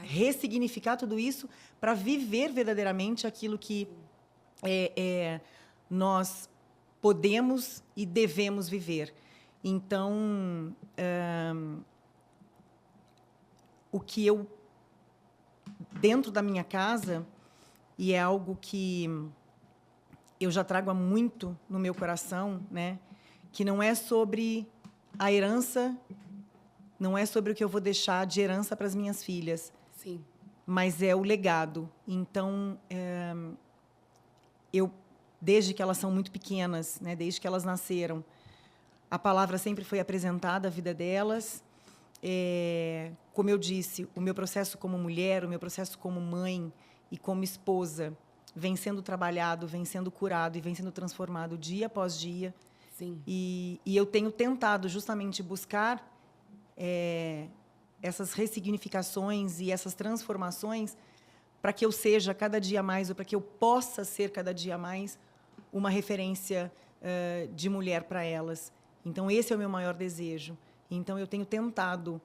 ressignificar tudo isso para viver verdadeiramente aquilo que nós podemos e devemos viver. Então, o que eu, dentro da minha casa, e é algo que eu já trago há muito no meu coração, né? Que não é sobre a herança, não é sobre o que eu vou deixar de herança para as minhas filhas, Sim. mas é o legado. Então, eu, desde que elas são muito pequenas, né? Desde que elas nasceram, a palavra sempre foi apresentada à vida delas. Como eu disse, o meu processo como mulher, o meu processo como mãe e como esposa vem sendo trabalhado, vem sendo curado e vem sendo transformado dia após dia. Sim. E eu tenho tentado justamente buscar essas ressignificações e essas transformações para que eu seja cada dia mais, ou para que eu possa ser cada dia mais uma referência de mulher para elas. Então, esse é o meu maior desejo. Então, eu tenho tentado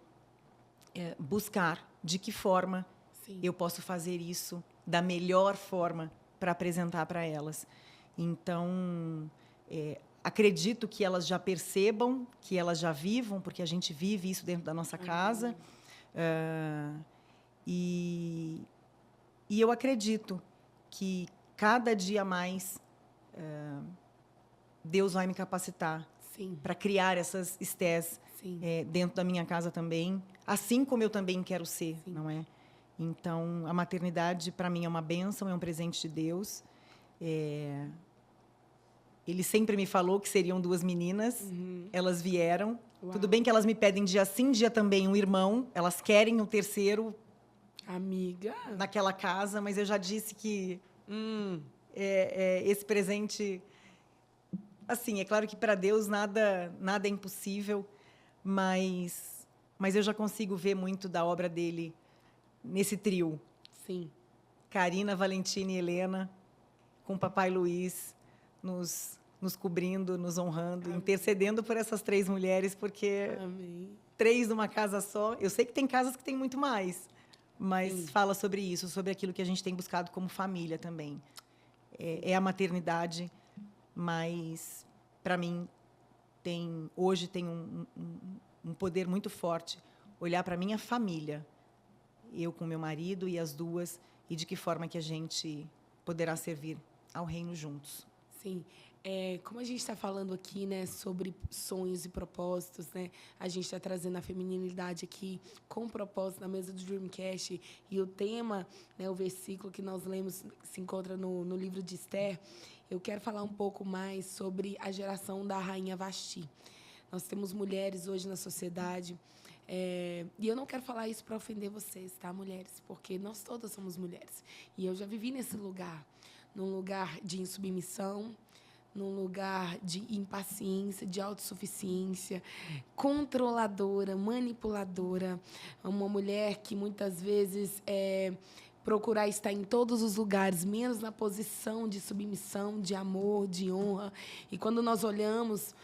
buscar de que forma Sim. eu posso fazer isso da melhor forma para apresentar para elas. Então, acredito que elas já percebam, que elas já vivam, porque a gente vive isso dentro da nossa casa. E eu acredito que cada dia mais Deus vai me capacitar para criar essas Estés dentro da minha casa também, assim como eu também quero ser, Sim. não é? Então, a maternidade, para mim, é uma bênção, é um presente de Deus. Ele sempre me falou que seriam 2 meninas. Uhum. Elas vieram. Uau. Tudo bem que elas me pedem dia sim, dia também um irmão. Elas querem um terceiro Amiga. naquela casa, mas eu já disse que esse presente... Assim, é claro que para Deus nada é impossível, mas eu já consigo ver muito da obra dele nesse trio. Sim. Karina, Valentina e Helena, com o Papai Luiz nos cobrindo, nos honrando, Amém. Intercedendo por essas 3 mulheres, porque Amém. 3 numa casa só. Eu sei que tem casas que tem muito mais, mas Sim. fala sobre isso, sobre aquilo que a gente tem buscado como família também. É a maternidade, mas para mim hoje tem um poder muito forte olhar para minha família, eu com meu marido e as 2, e de que forma que a gente poderá servir ao reino juntos. Sim. Como a gente está falando aqui, né, sobre sonhos e propósitos, né, a gente está trazendo a feminilidade aqui com propósito na mesa do Dreamcast, e o tema, né, o versículo que nós lemos se encontra no livro de Esther. Eu quero falar um pouco mais sobre a geração da rainha Vasti. Nós temos mulheres hoje na sociedade, e eu não quero falar isso para ofender vocês, tá, mulheres? Porque nós todas somos mulheres. E eu já vivi nesse lugar, num lugar de insubmissão, num lugar de impaciência, de autossuficiência, controladora, manipuladora, uma mulher que muitas vezes procurar estar em todos os lugares, menos na posição de submissão, de amor, de honra. E quando nós olhamos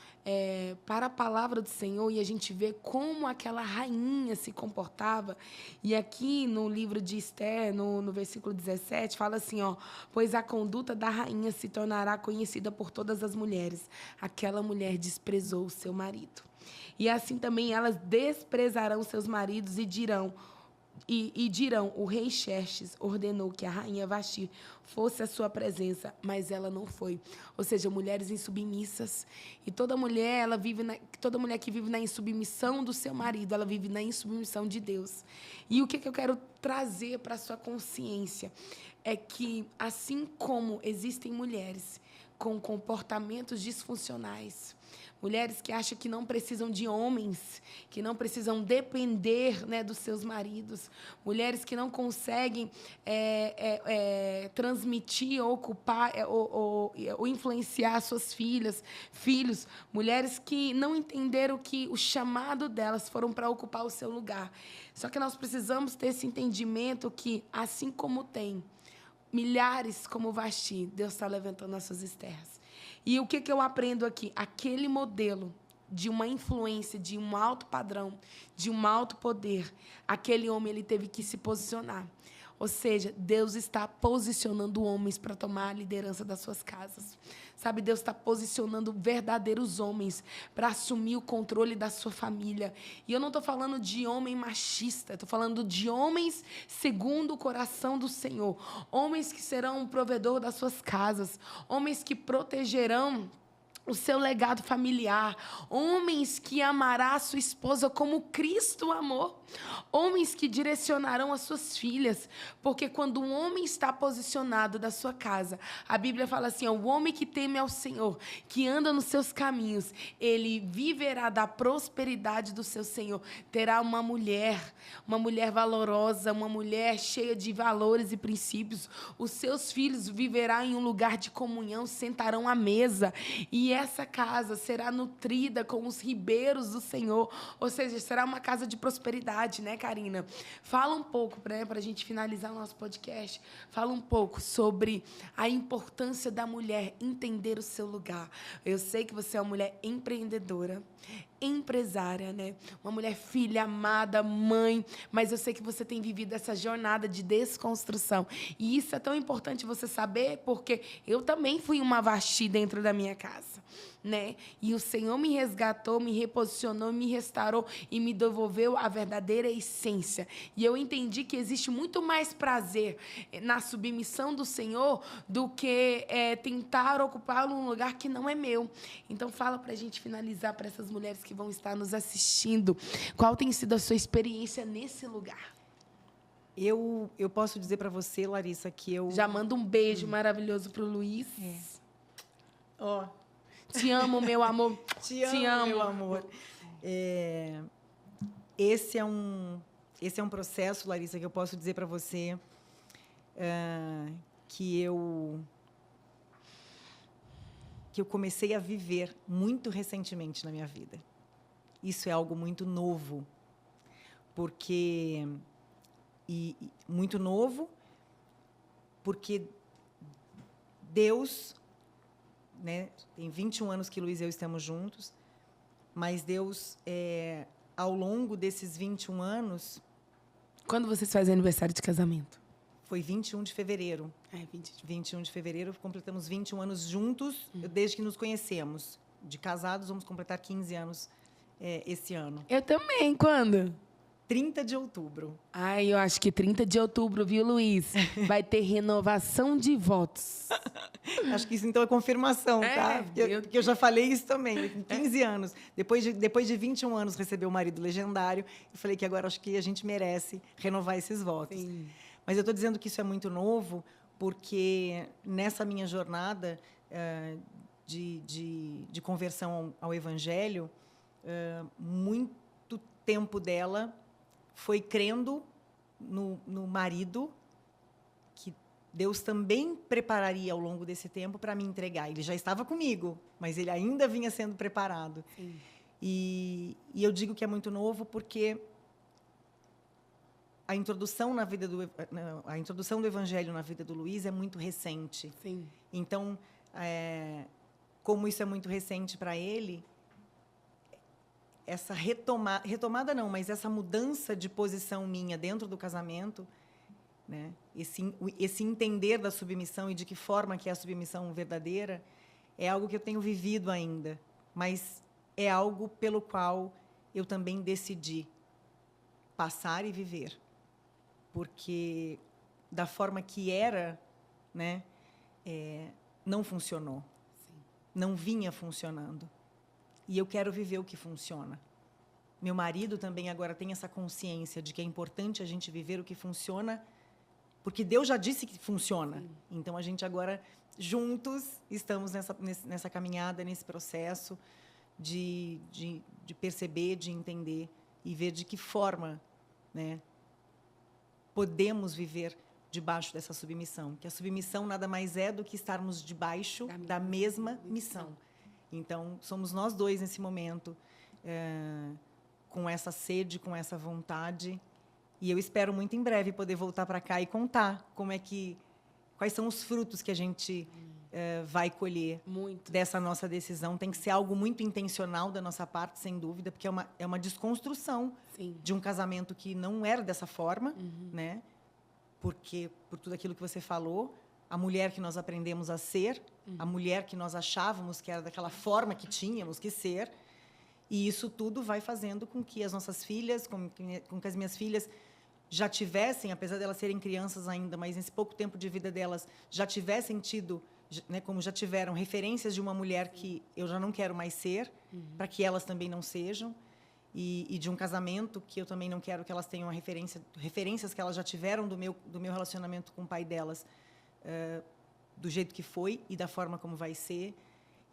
para a palavra do Senhor e a gente vê como aquela rainha se comportava, e aqui no livro de Esther, no versículo 17, fala assim, ó, pois a conduta da rainha se tornará conhecida por todas as mulheres. Aquela mulher desprezou o seu marido. E assim também elas desprezarão seus maridos e dirão, o rei Xerxes ordenou que a rainha Vasti fosse à sua presença, mas ela não foi. Ou seja, mulheres insubmissas. E toda mulher que vive na insubmissão do seu marido, ela vive na insubmissão de Deus. E o que eu quero trazer para a sua consciência é que, assim como existem mulheres com comportamentos disfuncionais, mulheres que acham que não precisam de homens, que não precisam depender, né, dos seus maridos. Mulheres que não conseguem transmitir, ocupar ou influenciar suas filhos. Mulheres que não entenderam que o chamado delas foram para ocupar o seu lugar. Só que nós precisamos ter esse entendimento que, assim como tem milhares como Vasti, Deus está levantando as suas Estés. E o que eu aprendo aqui? Aquele modelo de uma influência, de um alto padrão, de um alto poder, aquele homem ele teve que se posicionar. Ou seja, Deus está posicionando homens para tomar a liderança das suas casas. Sabe, Deus está posicionando verdadeiros homens para assumir o controle da sua família. E eu não estou falando de homem machista, estou falando de homens segundo o coração do Senhor. Homens que serão um provedor das suas casas. Homens que protegerão o seu legado familiar, homens que amará a sua esposa como Cristo amou, homens que direcionarão as suas filhas, porque quando um homem está posicionado da sua casa, a Bíblia fala assim, o homem que teme ao Senhor, que anda nos seus caminhos, ele viverá da prosperidade do seu Senhor, terá uma mulher valorosa, uma mulher cheia de valores e princípios, os seus filhos viverão em um lugar de comunhão, sentarão à mesa, e essa casa será nutrida com os ribeiros do Senhor, ou seja, será uma casa de prosperidade, né, Karina? Fala um pouco, né, para a gente finalizar o nosso podcast, fala um pouco sobre a importância da mulher entender o seu lugar. Eu sei que você é uma mulher empreendedora, empresária, né? Uma mulher filha, amada, mãe, mas eu sei que você tem vivido essa jornada de desconstrução. E isso é tão importante você saber, porque eu também fui uma Vasti dentro da minha casa, né? E o Senhor me resgatou, me reposicionou, me restaurou e me devolveu a verdadeira essência. E eu entendi que existe muito mais prazer na submissão do Senhor do que tentar ocupar um lugar que não é meu. Então, fala para a gente finalizar, para essas mulheres que vão estar nos assistindo, qual tem sido a sua experiência nesse lugar? Eu posso dizer para você, Larissa, que eu... Já mando um beijo maravilhoso pro Luiz. Ó, te amo, meu amor. Te amo, meu amor. Esse é um processo, Larissa, que eu posso dizer para você que eu comecei a viver muito recentemente na minha vida. Isso é algo muito novo, porque muito novo, porque Deus, né, tem 21 anos que Luiz e eu estamos juntos, mas Deus, ao longo desses 21 anos... Quando vocês fazem aniversário de casamento? Foi 21 de fevereiro. 21 de fevereiro, completamos 21 anos juntos, desde que nos conhecemos. De casados, vamos completar 15 anos esse ano. Eu também, quando? 30 de outubro. Ai, eu acho que 30 de outubro, viu, Luiz? Vai ter renovação de votos. Acho que isso, então, é confirmação, tá? Porque eu já falei isso também, com 15 anos. Depois de 21 anos, receber o marido legendário, eu falei que agora acho que a gente merece renovar esses votos. Sim. Mas eu estou dizendo que isso é muito novo, porque nessa minha jornada de conversão ao Evangelho, muito tempo dela foi crendo no marido, que Deus também prepararia ao longo desse tempo para me entregar. Ele já estava comigo, mas ele ainda vinha sendo preparado. Sim. E eu digo que é muito novo porque a introdução do Evangelho na vida do Luiz é muito recente. Sim. Então, como isso é muito recente para ele, essa retomada não, mas essa mudança de posição minha dentro do casamento, né? Esse entender da submissão e de que forma que é a submissão verdadeira, é algo que eu tenho vivido ainda, mas é algo pelo qual eu também decidi passar e viver. Porque da forma que era, né, não funcionou. Sim. Não vinha funcionando. E eu quero viver o que funciona. Meu marido também agora tem essa consciência de que é importante a gente viver o que funciona, porque Deus já disse que funciona. Sim. Então, a gente agora, juntos, estamos nessa caminhada, nesse processo de perceber, de entender e ver de que forma, né, podemos viver debaixo dessa submissão. Que a submissão nada mais é do que estarmos debaixo da mesma missão. Então, somos nós dois nesse momento, com essa sede, com essa vontade. E eu espero muito em breve poder voltar para cá e contar quais são os frutos que a gente vai colher dessa nossa decisão. Tem que ser algo muito intencional da nossa parte, sem dúvida, porque é uma desconstrução. Sim. De um casamento que não era dessa forma, né? porque por tudo aquilo que você falou, a mulher que nós aprendemos a ser, a mulher que nós achávamos que era daquela forma que tínhamos que ser, e isso tudo vai fazendo com que as nossas filhas, com que as minhas filhas já tivessem, apesar de elas serem crianças ainda, mas nesse pouco tempo de vida delas, já tivessem tido, né, como já tiveram, referências de uma mulher que eu já não quero mais ser, para que elas também não sejam, e de um casamento que eu também não quero que elas tenham referências que elas já tiveram do meu relacionamento com o pai delas, do jeito que foi e da forma como vai ser.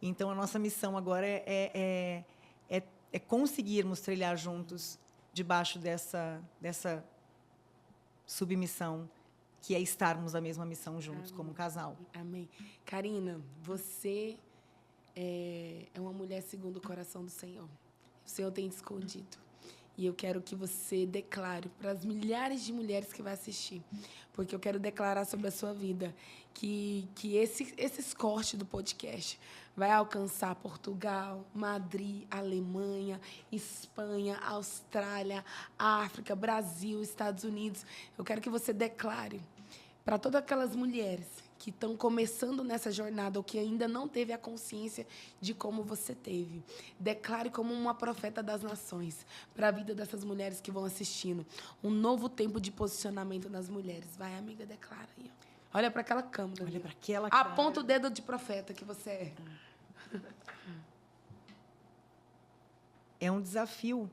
Então, a nossa missão agora é conseguirmos trilhar juntos debaixo dessa submissão, que é estarmos na mesma missão juntos. Amém. Como casal. Amém. Karina, você é uma mulher segundo o coração do Senhor. O Senhor tem te escondido. E eu quero que você declare para as milhares de mulheres que vai assistir, porque eu quero declarar sobre a sua vida que esses cortes do podcast vai alcançar Portugal, Madrid, Alemanha, Espanha, Austrália, África, Brasil, Estados Unidos. Eu quero que você declare para todas aquelas mulheres que estão começando nessa jornada ou que ainda não teve a consciência de como você teve. Declare como uma profeta das nações para a vida dessas mulheres que vão assistindo. Um novo tempo de posicionamento nas mulheres. Vai, amiga, declara aí. Olha para aquela câmera. Olha para aquela câmera. Aponta o dedo de profeta que você é. É um desafio.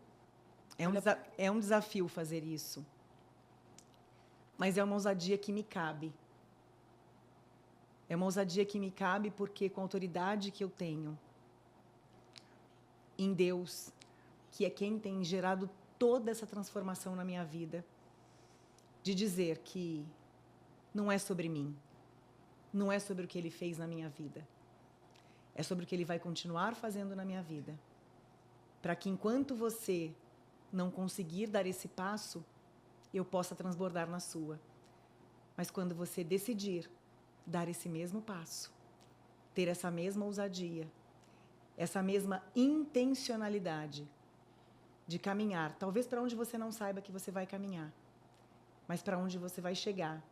É um desafio fazer isso. Mas é uma ousadia que me cabe. É uma ousadia que me cabe porque, com a autoridade que eu tenho em Deus, que é quem tem gerado toda essa transformação na minha vida, de dizer que não é sobre mim, não é sobre o que Ele fez na minha vida, é sobre o que Ele vai continuar fazendo na minha vida, para que, enquanto você não conseguir dar esse passo, eu possa transbordar na sua. Mas quando você decidir dar esse mesmo passo, ter essa mesma ousadia, essa mesma intencionalidade de caminhar, talvez para onde você não saiba que você vai caminhar, mas para onde você vai chegar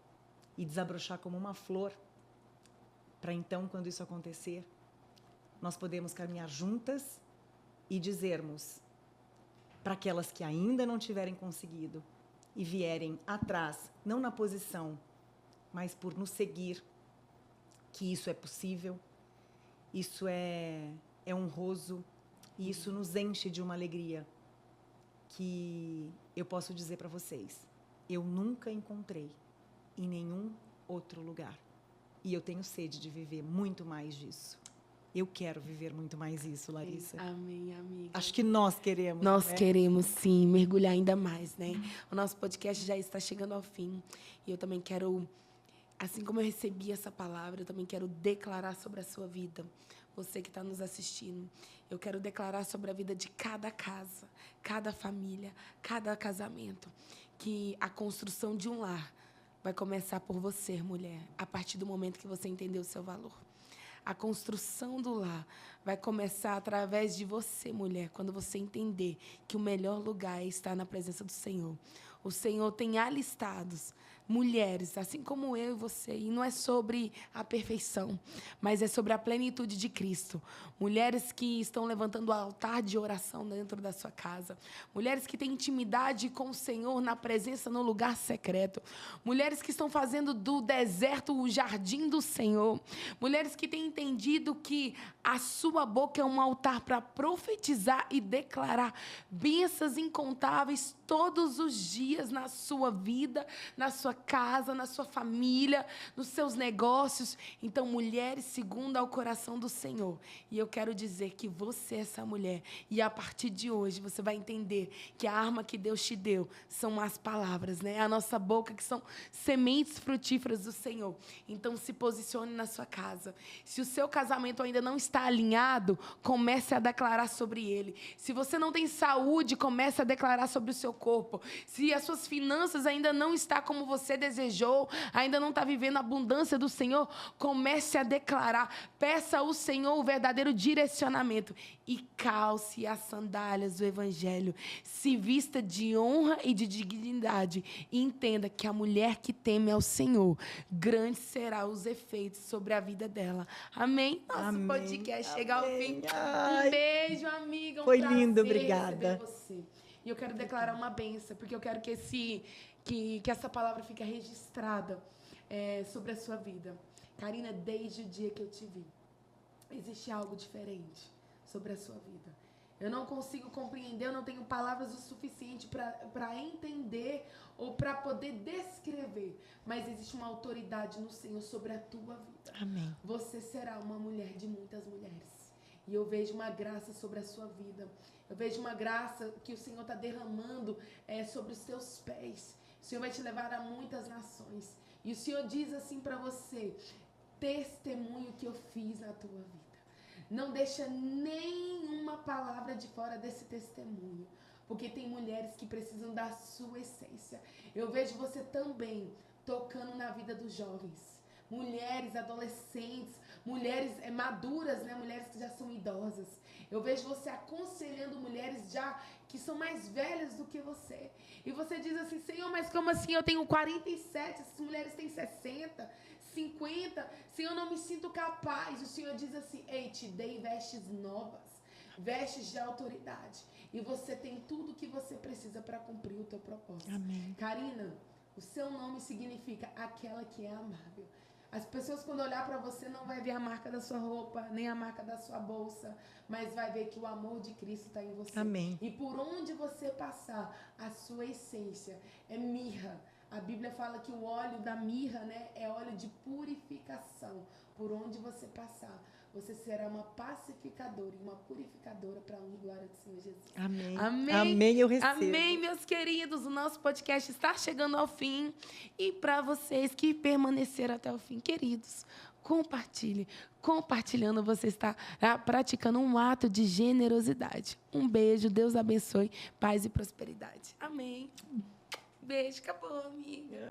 e desabrochar como uma flor, para então, quando isso acontecer, nós podemos caminhar juntas e dizermos para aquelas que ainda não tiverem conseguido e vierem atrás, não na posição, mas por nos seguir, que isso é possível, isso é honroso e isso nos enche de uma alegria que eu posso dizer para vocês, eu nunca encontrei em nenhum outro lugar. E eu tenho sede de viver muito mais disso. Eu quero viver muito mais isso, Larissa. Amém, amiga. Acho que nós queremos. Nós queremos, sim, mergulhar ainda mais, né? O nosso podcast já está chegando ao fim. E eu também quero, assim como eu recebi essa palavra, eu também quero declarar sobre a sua vida. Você que está nos assistindo. Eu quero declarar sobre a vida de cada casa, cada família, cada casamento. Que a construção de um lar vai começar por você, mulher, a partir do momento que você entender o seu valor. A construção do lar vai começar através de você, mulher, quando você entender que o melhor lugar é estar na presença do Senhor. O Senhor tem alistados mulheres, assim como eu e você, e não é sobre a perfeição, mas é sobre a plenitude de Cristo. Mulheres que estão levantando o altar de oração dentro da sua casa. Mulheres que têm intimidade com o Senhor na presença no lugar secreto. Mulheres que estão fazendo do deserto o jardim do Senhor. Mulheres que têm entendido que a sua boca é um altar para profetizar e declarar bênçãos incontáveis todos os dias na sua vida, na sua casa, na sua família, nos seus negócios. Então, mulheres segundo ao coração do Senhor. E eu quero dizer que você é essa mulher. E a partir de hoje, você vai entender que a arma que Deus te deu são as palavras, né? A nossa boca, que são sementes frutíferas do Senhor. Então, se posicione na sua casa. Se o seu casamento ainda não está alinhado, comece a declarar sobre ele. Se você não tem saúde, comece a declarar sobre o seu corpo. Se as suas finanças ainda não estão como você você desejou, ainda não está vivendo a abundância do Senhor, comece a declarar. Peça ao Senhor o verdadeiro direcionamento e calce as sandálias do Evangelho. Se vista de honra e de dignidade e entenda que a mulher que teme ao Senhor, grande será os efeitos sobre a vida dela. Amém? Nosso podcast chega ao fim. Um beijo, amiga. Foi lindo, obrigada. Receber você. E eu quero declarar uma bênção, porque eu quero que essa palavra fique registrada sobre a sua vida. Karina, desde o dia que eu te vi, existe algo diferente sobre a sua vida. Eu não consigo compreender, eu não tenho palavras o suficiente para entender ou para poder descrever. Mas existe uma autoridade no Senhor sobre a tua vida. Amém. Você será uma mulher de muitas mulheres. E eu vejo uma graça sobre a sua vida. Eu vejo uma graça que o Senhor está derramando sobre os teus pés. O Senhor vai te levar a muitas nações. E o Senhor diz assim para você: testemunho que eu fiz na tua vida. Não deixa nenhuma palavra de fora desse testemunho. Porque tem mulheres que precisam da sua essência. Eu vejo você também tocando na vida dos jovens. Mulheres, adolescentes, mulheres maduras, né? Mulheres que já são idosas. Eu vejo você aconselhando mulheres já que são mais velhas do que você. E você diz assim: Senhor, mas como assim? Eu tenho 47, essas mulheres têm 60, 50. Senhor, eu não me sinto capaz. O Senhor diz assim: ei, te dei vestes novas, vestes de autoridade. E você tem tudo o que você precisa para cumprir o teu propósito. Amém. Karina, o seu nome significa aquela que é amável. As pessoas, quando olhar para você, não vai ver a marca da sua roupa, nem a marca da sua bolsa, mas vai ver que o amor de Cristo está em você. Amém. E por onde você passar, a sua essência é mirra. A Bíblia fala que o óleo da mirra, né, é óleo de purificação. Por onde você passar, você será uma pacificadora e uma purificadora para a honra e glória do Senhor Jesus. Amém. Amém. Amém, eu recebo. Amém, meus queridos. O nosso podcast está chegando ao fim. E para vocês que permaneceram até o fim, queridos, compartilhe. Compartilhando, você está praticando um ato de generosidade. Um beijo, Deus abençoe, paz e prosperidade. Amém. Beijo, acabou, amiga.